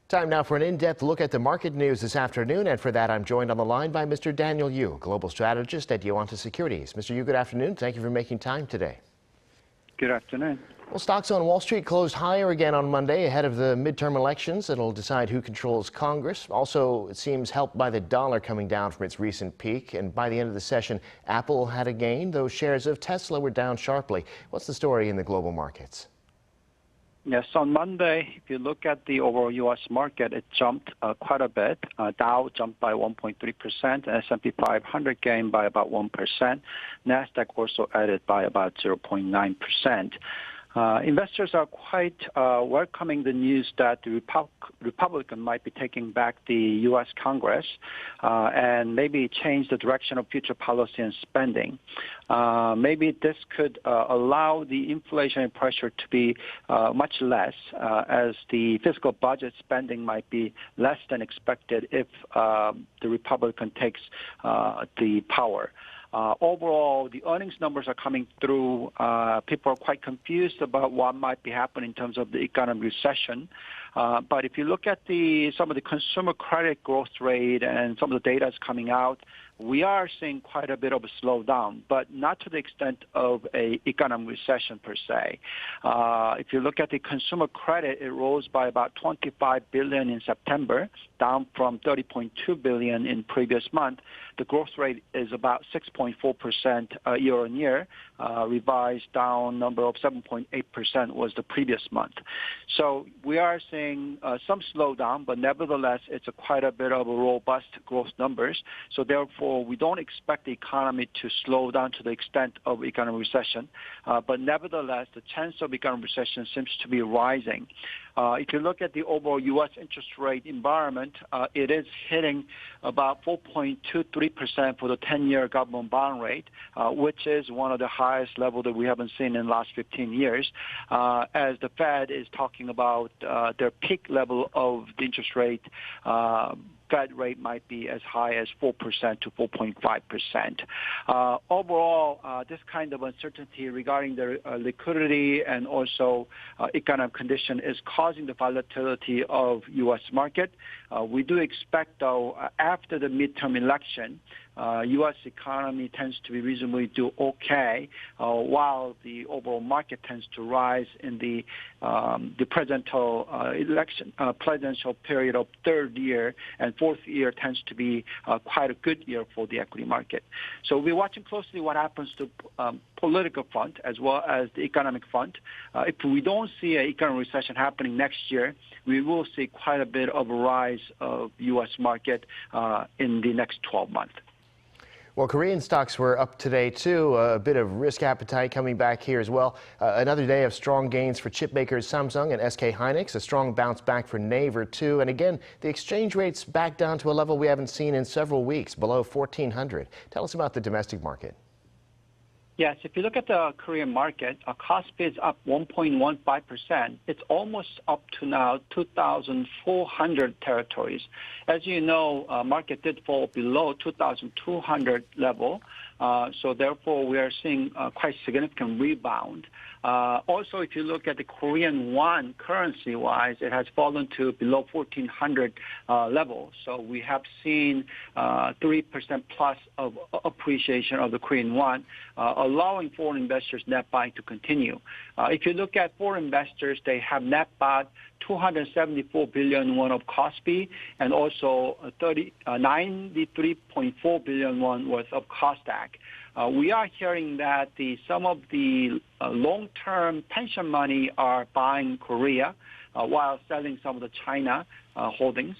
Time now for an in-depth look at the market news this afternoon, and for that I'm joined on the line by Mr. Daniel Yu, Global Strategist at Yuanta Securities. Mr. Yu, good afternoon. Thank you for making time today. Good afternoon. Well, stocks on Wall Street closed higher again on Monday ahead of the midterm elections. It'll decide who controls Congress. Also, it seems helped by the dollar coming down from its recent peak. And by the end of the session, Apple had a gain, though shares of Tesla were down sharply. What's the story in the global markets? Yes, on Monday, if you look at the overall U.S. market, it jumped quite a bit. Dow jumped by 1.3%, S&P 500 gained by about 1%. Nasdaq also added by about 0.9%. Investors are quite welcoming the news that the Republican might be taking back the U.S. Congress and maybe change the direction of future policy and spending. Maybe this could allow the inflationary pressure to be much less, as the fiscal budget spending might be less than expected if the Republican takes the power. Overall, the earnings numbers are coming through. People are quite confused about what might be happening in terms of the economic recession. But if you look at some of the consumer credit growth rate and some of the data is coming out, we are seeing quite a bit of a slowdown, but not to the extent of an economic recession per se. If you look at the consumer credit, it rose by about $25 billion in September, down from $30.2 billion in previous month. The growth rate is about 6.4% year on year. Revised down number of 7.8% was the previous month. So we are seeing some slowdown, but nevertheless, it's quite a bit of a robust growth numbers. So therefore, we don't expect the economy to slow down to the extent of economic recession. But nevertheless, the chance of economic recession seems to be rising. If you look at the overall U.S. interest rate environment, it is hitting about 4.23% for the 10-year government bond rate, which is one of the highest level that we haven't seen in the last 15 years, as the Fed is talking about their peak level of the interest rate. Fed rate might be as high as 4% to 4.5%. Overall, this kind of uncertainty regarding the liquidity and also economic condition is causing the volatility of U.S. market. We do expect, though, after the midterm election, U.S. economy tends to be reasonably do okay, while the overall market tends to rise in the presidential period of third year, and fourth year tends to be quite a good year for the equity market. So we're watching closely what happens to political front as well as the economic front. If we don't see an economic recession happening next year, we will see quite a bit of a rise of U.S. market in the next 12 months. Well, Korean stocks were up today, too. A bit of risk appetite coming back here as well. Another day of strong gains for chipmakers Samsung and SK hynix. A strong bounce back for Naver, too. And again, the exchange rate's back down to a level we haven't seen in several weeks, below 1,400. Tell us about the domestic market. Yes, if you look at the Korean market, Kospi is up 1.15%. It's almost up to now 2,400 territories. As you know, market did fall below 2,200 level. So therefore, we are seeing quite significant rebound. Also, if you look at the Korean won currency-wise, it has fallen to below 1,400 level. So we have seen 3% plus of appreciation of the Korean won, allowing foreign investors net buying to continue. If you look at foreign investors, they have net bought 274 billion won of Kospi and also 93.4 billion won worth of Kosdaq. We are hearing that some of the long-term pension money are buying Korea while selling some of the China holdings.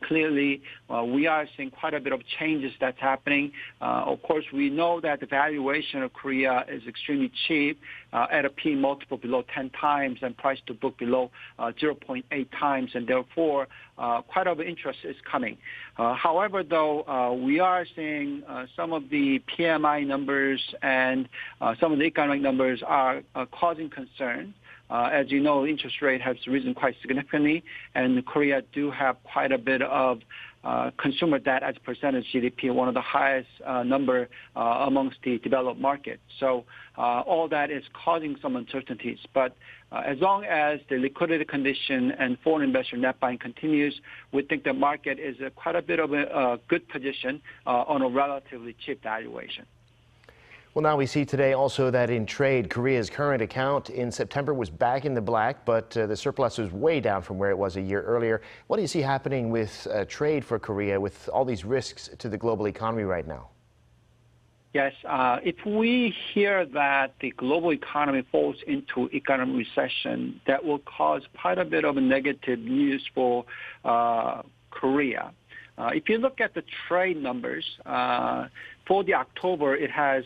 Clearly, we are seeing quite a bit of changes that's happening. Of course, we know that the valuation of Korea is extremely cheap, at a P multiple below 10 times and price to book below 0.8 times, and therefore quite a bit of interest is coming. However, though, we are seeing some of the PMI numbers and some of the economic numbers are causing concern. As you know, interest rate has risen quite significantly, and Korea do have quite a bit of consumer debt as percentage GDP, one of the highest number amongst the developed markets. So all that is causing some uncertainties. But as long as the liquidity condition and foreign investor net buying continues, we think the market is quite a bit of a good position on a relatively cheap valuation. Well, now we see today also that in trade, Korea's current account in September was back in the black, but the surplus was way down from where it was a year earlier. What do you see happening with trade for Korea with all these risks to the global economy right now? Yes, if we hear that the global economy falls into economic recession, that will cause quite a bit of a negative news for Korea. If you look at the trade numbers, for the October, it has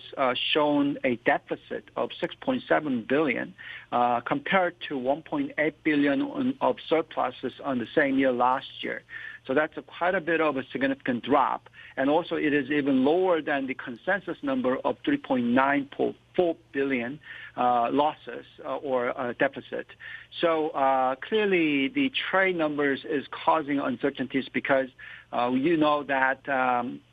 shown a deficit of 6.7 billion compared to 1.8 billion of surpluses on the same year last year. So that's quite a bit of a significant drop. And also it is even lower than the consensus number of 3.94 billion losses or deficit. So clearly the trade numbers is causing uncertainties because you know that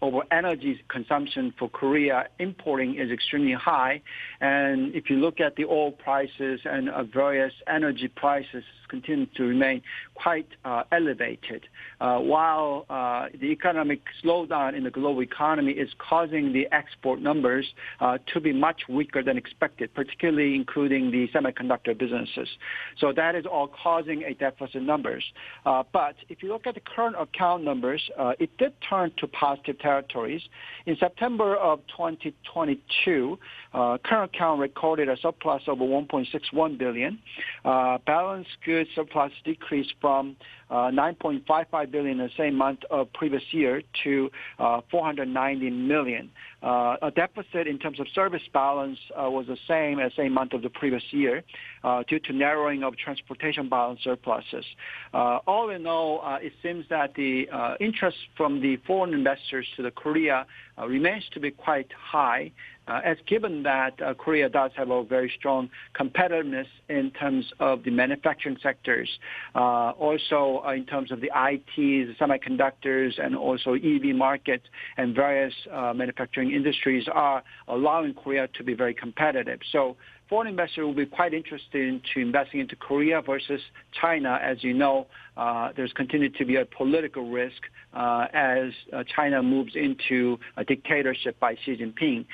over energy consumption for Korea, importing is extremely high. And if you look at the oil prices and various energy prices continue to remain quite elevated, while the economic slowdown in the global economy is causing the export numbers to be much weaker than expected, particularly including the semiconductor businesses. So that is all causing a deficit numbers. But if you look at the current account numbers, it did turn to positive territories. In September of 2022, current account recorded a surplus of 1.61 billion. Balance goods surplus decreased from 9.55 billion in the same month of previous year to 490 million. A deficit in terms of service balance was the same month of the previous year due to narrowing of transportation balance surpluses. All in all, it seems that the interest from the foreign investors to the Korea remains to be quite high, as given that Korea does have a very strong competitiveness in terms of the manufacturing sectors, also in terms of the IT, the semiconductors, and also EV markets and various manufacturing industries are allowing Korea to be very competitive. So foreign investors will be quite interested in investing into Korea versus China. As you know, there's continued to be a political risk as China moves into a dictatorship by Xi Jinping.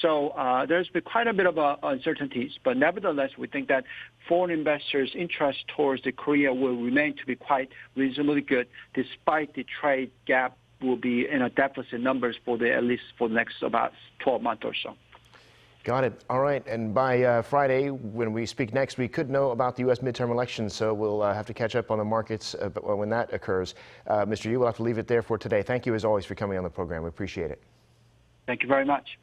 So there's been quite a bit of uncertainties, but nevertheless, we think that foreign investors' interest towards the Korea will remain to be quite reasonably good, despite the trade gap will be in a deficit numbers for at least for the next about 12 months or so. Got it. All right. And by Friday, when we speak next, we could know about the U.S. midterm elections, so we'll have to catch up on the markets when that occurs. Mr. Yu, we'll have to leave it there for today. Thank you, as always, for coming on the program. We appreciate it. Thank you very much.